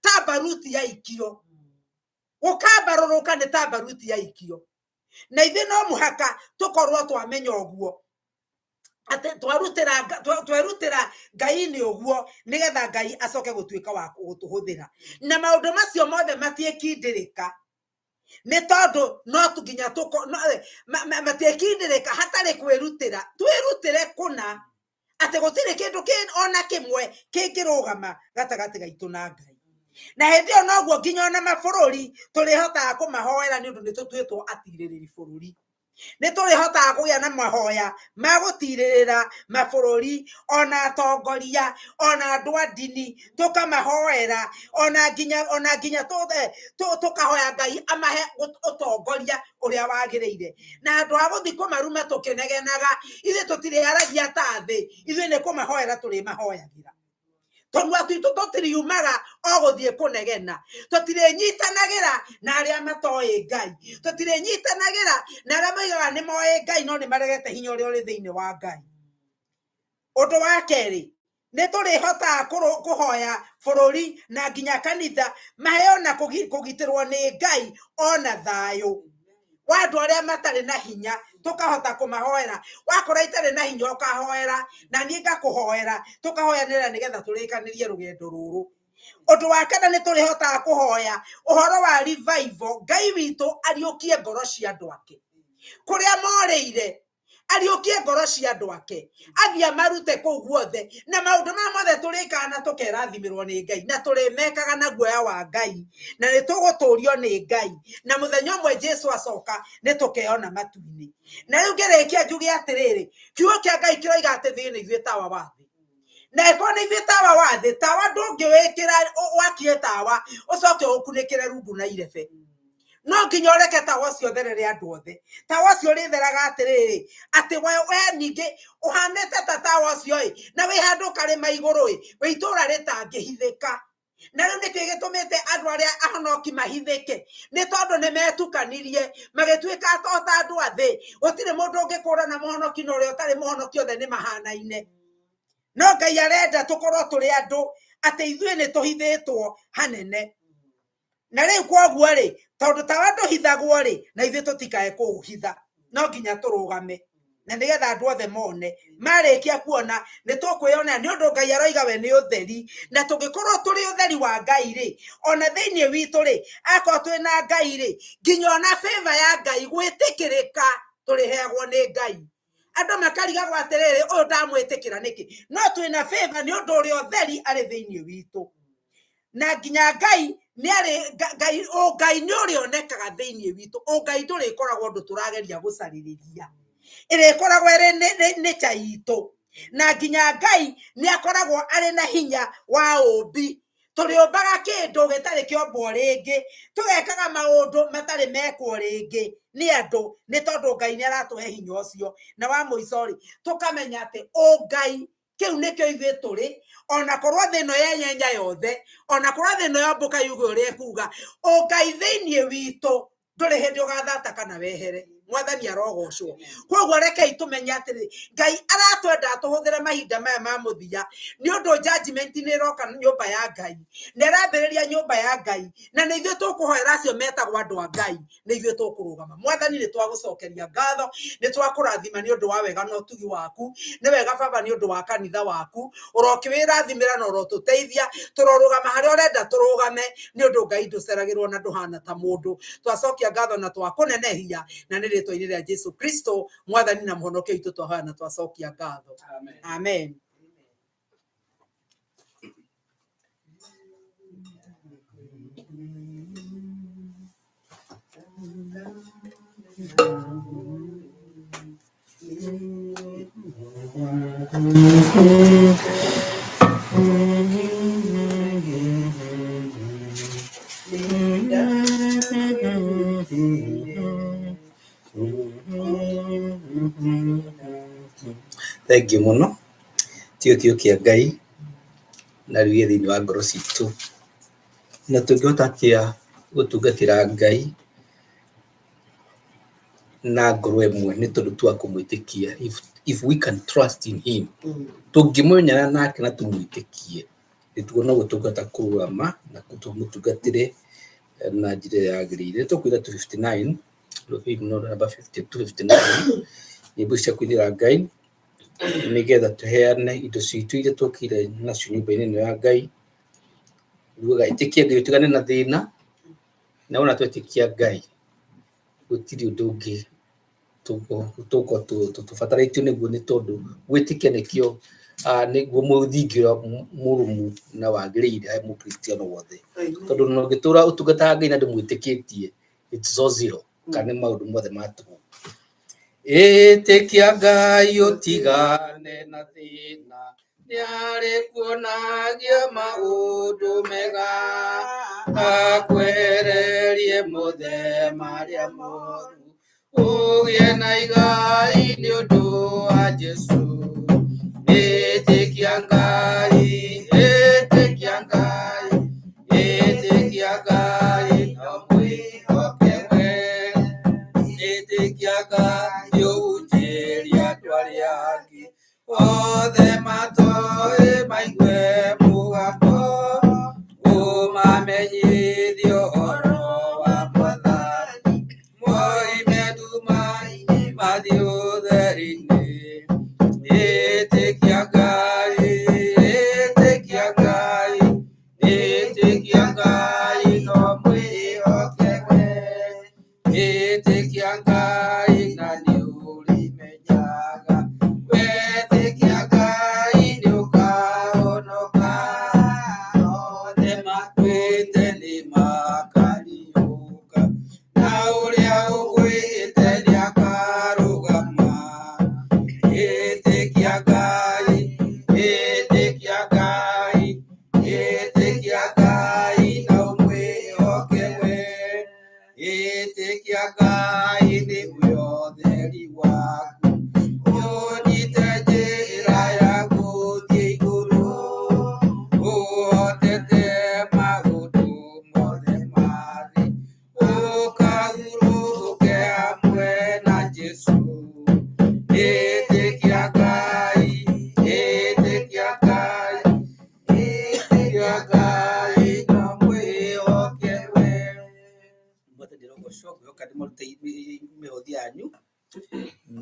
ta baruti ya ikio ukambaruruka ni ta baruti ya ikio. Na ithe no muhaka tukorwo twamenya oguo ati twerutira Ngai-ini oguo nigetha Ngai acoke gutuika wa gutuhuthira. Na maundu macio mothe matiekindirika ni tondu no tunginya matiekindirika hatari kwirutira. Twirutire kuna ati gutire kindu ona kimwe kingirugama gatagati gaitu na Ngai. Na hindi yo noguo nginya ona mabururi turihotaga kumahoera ni undu ni tutwitwo atiririri bururi. Ni turihotaga kugia na mahoya magutirira mabururi ona atongoria ona andu a ndini tukamahoera ona nginya tukahoya Ngai amahe utongoria uria wagiriire. Na andu a guthi kumaruma tukinegenaga ithe tutiriaragia ta thi ithe ni kumahoera turimahoyagira. Tondu atu tutiriumaga o guthie kunegena tutirinyitanagira na aria matoi Ngai tutirinyitanagira na aria maigaga ni moi Ngai no ni maregete hinya uria uri thiini wa Ngai. Undu wa keri ni turihota kuhoya bururi na nginya kanitha maheo na kugitirwo ni Ngai ona thayo wa andu aria matari na hinya tukahota kumahoera. Wakora itari na hinya ukahoera na nie ngakuhoera tukahoyanira nigetha turikanirie rugendo ruru. Undu wa kana ni turihota kuhoya uhoro wa revival Ngai witu ariukie ngoro cia andu ake kuria morire ariukie ngoro cia andu ake athia marute kuu guothe na maundu ma mothe turikana tukerathimirwo ni Ngai na turimekaga na guoya wa Ngai na nituguturio ni Ngai na muthenya umwe Jesu acoka nitukeona matu-ini. Na riu ngirikia njuge atiriri kiugo kia Ngai kiroiga ati thii ni ithuĩ tawa wa thĩ na eko ni ithuĩ tawa wa thĩ tawa ndũngĩwĩkĩra wakie tawa ucoke ũkunĩkĩre rungu na irebe no nginya ũreke tawa ũcio ũtherere andũ othe. Tawa ũcio ũrĩtheraga atiriri ati we ningĩ ũhanĩte ta tawa ũcio na wĩ handũ karĩma igũrũ wĩ itũũra rĩtangĩhithĩka. Na riu nĩkĩo gĩtũmĩte andũ arĩa ahonoki mahithĩke nĩ tondũ nĩmetukanirie magĩtuĩka ta andũ a thĩ. Gũtirĩ mũndũ ũngĩkũrana mũhonoki na ũrĩa ũtarĩ mũhonoki, othe nĩ mahanaine. No Ngai arenda tũkorwo tũrĩ andũ atĩ ithuĩ nĩ tũhithĩtwo hanene. Na rĩu koguo rĩ tondũ tawa ndũhithagwo rĩ na ithuĩ tũtikae kũũhitha no nginya tũrũgame na nĩgetha andũ othe mone. Marĩkia kuona nĩ tũkwĩonera nĩ ũndũ Ngai aroiga we nĩ ũtheri na tũngĩkorwo tũrĩ ũtheri wa Ngai rĩ ona thĩinĩ witũ rĩ akorwo twĩ na Ngai rĩ nginya ona favor ya Ngai gwĩtĩkĩrĩka tũrĩheagwo nĩ Ngai. Andũ makarigagwo atĩrĩrĩ ũyũ ndamwĩtĩkĩra nĩkĩ no twĩ na favor nĩ ũndũ ũrĩa ũtheri arĩ thĩinĩ witũ. Na nginya Ngai Ngai nĩ ũrĩa onekaga thĩinĩ witũ. Ngai ndũrĩkoragwo ũndũ tũrageria gũcarĩrĩria, ĩrĩkoragwo ĩrĩ nature itũ. Na nginya Ngai nĩ akoragwo arĩ na hinya wa ũmbi. Tũrĩũmbaga kĩndũ gĩtarĩ kĩombwo rĩngĩ, tũgekaga maũndũ matarĩ mekwo rĩngĩ nĩ andũ nĩ tondũ Ngai nĩ aratũhe hinya ũcio. Na wa mũico rĩ tũkamenya atĩ Ngai kĩu nĩkĩo ithuĩ tũrĩ ona korwo thĩ ĩno yenyenya yothe ona korwo thĩ ĩno yombũka yuge ũrĩa ekuga Ngai thĩinĩ witũ ndũrĩ hĩndĩ ũgathata kana wehere. Mwathani arogocwo. Koguo rekei tũmenye atĩrĩ Ngai aratwenda tũhũthĩre mahinda maya ma mũthia nĩ ũndũ judgment nĩ ĩroka nyũmba ya Ngai na ĩrambĩrĩria nyũmba ya Ngai na nĩ ithuĩ tũkũhoera acio metagwo andũ a Ngai nĩ ithuĩ tũkũrũgama. Mwathani nĩ twagũcokeria ngatho, nĩ twakũrathima nĩ ũndũ wa wega na ũtugi waku. Nĩ wega Baba nĩ ũndũ wa kanitha waku ũrokĩwĩrathimĩra na ũrotũteithia tũrorũgama harĩa ũrenda tũrũgame nĩ ũndũ Ngai ndũceragĩrwo na ndũhana ta mũndũ. Twacokia ngatho na twakũnenehia na nĩ rĩtwa-inĩ rĩa Jesu Kristo mwathani na mũhonokia witũ twahoya na twacokia ngatho. Amen. Thank you muno. Tio kia Ngai na rĩu thĩinĩ wa ngoro citũ na tũngĩhota atĩa gũtungatĩra Ngai na ngoro ĩmwe nĩ tondũ twa kũmwĩtĩkia. If we can trust in him tũngĩmenyana nake na tũmwĩtĩkie nĩ tuona gũtungata kũrũgama na tũmũtungatĩre na njĩra yagĩrĩire. Tũkwĩra 259 number 52-59 nyĩmbo cia kũinĩra Ngai nĩgetha tũheane indo citũ iria twokire nacio nyũmba-inĩ ĩno ya Ngai. Ruga ĩtĩkia Ngai ũtigane na thĩna na ona twetĩkia Ngai gũtirĩ ũndũ ũngĩ tũbatarĩtio nĩguo nĩ tondũ gwĩtĩkia nĩkĩo nĩguo mũthingi ũrĩa mũrũmu na wagĩrĩire harĩ mũkristiano wothe. Tondũ no ũngĩtũra ũtungataga Ngai na ndũmwĩtĩkĩtie it's so zero kana maũndũ mothe ma tũhũ. Ĩtĩkia Ngai ũtigane na thĩna nĩarĩ kuonagia maũndũ mega akwererie mothe marĩa moru ũgĩe na igai nĩ ũndũ wa Jesu. Ĩtĩkia Ngai, ĩtĩkia Ngai, ĩtĩkia Ngai na mwĩhoke we. Ĩtĩkia Ngai ũhunjĩrie andũ arĩa angĩ othe matoĩ maigue mũgambo ũmamenyithie ũhoro wa Mwathani moime nduma-inĩ mathiĩ ũtheri-inĩ. Ĩtĩkia Ngai,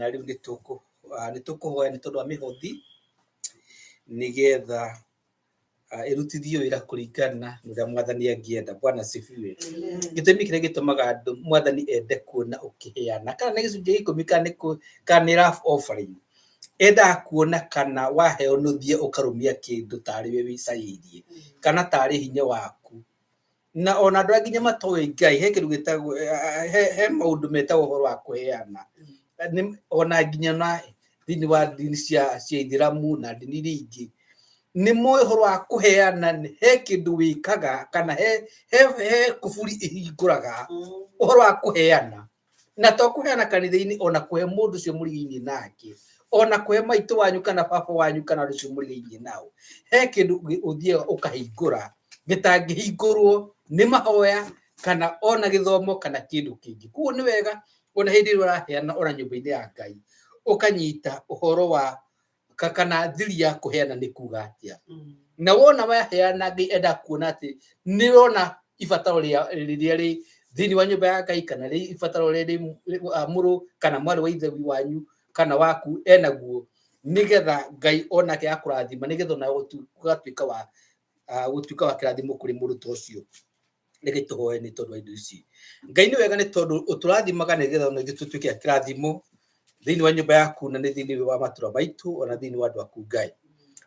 na riu nitukuhoya ni tondu wa mihothi nigetha irutithio wira kuringana na uria mwathani angienda. Bwana sifiwe. Gitumi kiria gitumaga andu mwathani ende kuona ukiheana kana ni gicunjĩ gĩkũmi kana ni rough offering, enda kuona kana waheo nuthie ukarumia kindu tari we wicairie kana tari hinya waku. Na ona andu nginya matoe Ngai he kindu gitagwo he maundu metagwo horo wa kuheana, ona nginya na thini wa dini cia Ithiramu na dini iria ingĩ ni moyo horo wa kuheana. He kindu wikaga kana he kuburi ihinguraga horo wa kuheana, na to kuheana kanitha-ini, ona kuhe mundu cio murigiini nake, ona kuhe maitu wanyu kana baba wanyu kana andu cio murigiini nao. He kindu uthiaga ukahingura gitangihingurwo ni mahoya kana ona githomo kana kindu kingi. Kuo ni wega ona hindi ĩrĩa ũraheana ona nyũmba-inĩ ya Ngai ukanyita uhoro wa kana thiri ya kuheana ni kuga atia. Na wona waheana Ngai enda kuona ati ni rona ibataro riria ri thini wa nyũmba ya Ngai kana ri ibataro ri muru kana mwari wa ithe wanyu kana waku enaguo, nigetha Ngai onake akurathima, nigetha ona gũgatuĩka wa kĩrathimo kũrĩ mũndũ ta ũcio. Reke tũhoe nĩ tondũ wa indo ici. Ngai nĩ wega nĩ tondũ ũtũrathimaga nigetha ona ithuĩ tũtuĩke a kĩrathimo thĩinĩ wa nyũmba yaku na nĩ thĩinĩ wa matũũra maitũ ona thĩinĩ wa andũ aku Ngai.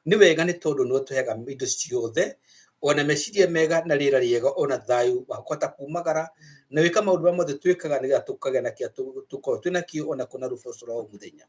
Nĩ wega nĩ tondũ nĩ ũtũheaga indo ciothe, ona meciria mega na rĩera rĩega, ona thayũ wa kũhota kumagara na wĩka maũndũ marĩa mothe twĩkaga nĩgetha tũkagĩa na kĩrĩa tũkorwo twĩnakĩo ona kũna rũboco rwa o mũthenya.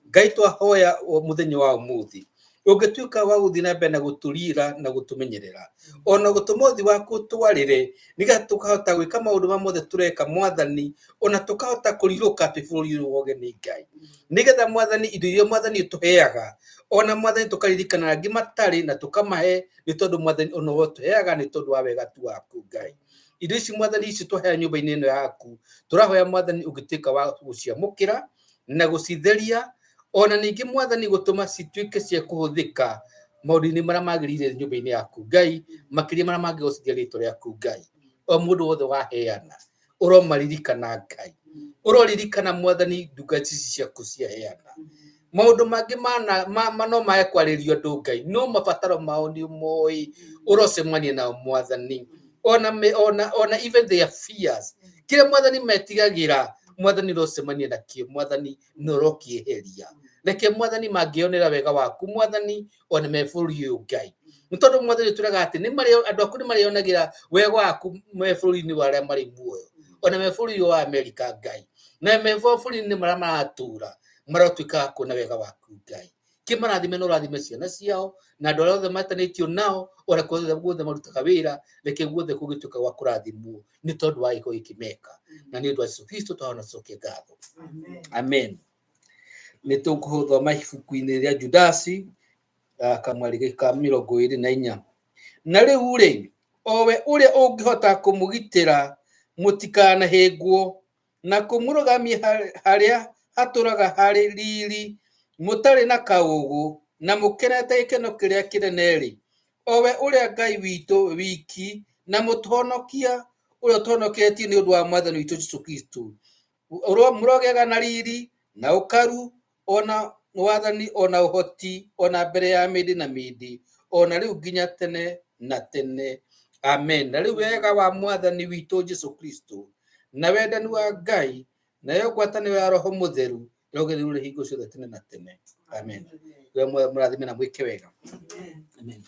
Ngai twahoya mũthenya wa ũmũthĩ ũngĩtuĩka wa gũthiĩ na mbere na gũtũrira na gũtũmenyerera, ona gũtũma ũthiũ waku ũtwarĩre nĩgetha tũkahota gwĩka maũndũ marĩa mothe tũreka Mwathani, ona tũkahota kũrirũka twĩ bũrũri ũyũ woge nĩ Ngai, nĩgetha Mwathani indo iria Mwathani ũtũheaga ona Mwathani tũkaririkana angĩ matarĩ na tũkamahe, nĩ tondũ Mwathani ona ũtũheaga nĩ tondũ wa wega tu waku Ngai. Indo ici Mwathani ici tũheaga nyũmba-inĩ ĩno yaku, tũrahoya Mwathani ũngĩtuĩka wa gũciamũkĩra na gũcitheria, ona ningĩ Mwathani gũtũma cituĩke cia kũhũthĩka maũndũ-inĩ marĩa magĩrĩire nyũmba-inĩ yaku Ngai, makĩria marĩa mangĩgocithia rĩĩtwa rĩaku Ngai. O mũndũ wothe waheana ũromaririkana Ngai, ũroririkana Mwathani ndungata ici ciaku ciaheana. Maũndũ mangĩ no mae kwarĩrio andũ Ngai, no mabataro mao nĩ ũmoĩ, ũrocemania nao Mwathani, ona even their fears, kĩrĩa Mwathani metigagĩra Mwathani ũrocemania nakĩo, Mwathani nĩ ũrokĩeheria. Reke Mwathani mangĩonera wega waku Mwathani ona me bũrũri ũyũ Ngai, nĩ tondũ Mwathani tũraga atĩ andũ aku nĩ marĩonagĩra wega waku me bũrũri-inĩ wa arĩa marĩ muoyo, ona me bũrũri wa Amerika Ngai, na me bũrũri-inĩ marĩa maratũũra marotuĩka kuona wega waku Ngai. Kĩmarathime na ũrathime ciana ciao na andũ arĩa othe matanĩtio nao, ona guothe marutaga wĩra, reke guothe gũgĩtuĩka gwa kũrathimwo nĩ tondũ wa gĩko gĩkĩ meka, na nĩ ũndũ wa Jesũ Kristo twanacokia ngatho. Amen. Nĩ tũkũthoma ibuku-inĩ rĩa Judasi kamweri ka 24. Na rĩu-rĩ, owe ũrĩa ũngĩhota kũmũgitĩra mũtikanahĩngwo na kũmũrũgamia harĩa hatũraga harĩ riri, mũtarĩ na kaũgũ na mũkenete gĩkeno kĩrĩa kĩnene-rĩ, owe ũrĩa Ngai witũ wiki na mũtũhonokia ũrĩa ũtũhonoketie nĩ ũndũ wa Mwathani witũ Jesũ Kristo, mũrogĩaga na riri na ũkaru ona wathani ona ũhoti ona mbere ya mĩndĩ na mĩndĩ, ona rĩu nginya tene na tene. Amen. Na rĩu wega wa Mwathani witũ Jesũ Kristo na wendani wa Ngai nayo ngwatanĩro ya Roho Mũtheru ĩrogĩrĩrwo hingo ciothe tene na tene. Amen. Mũrathime na mwĩke wega. Amen.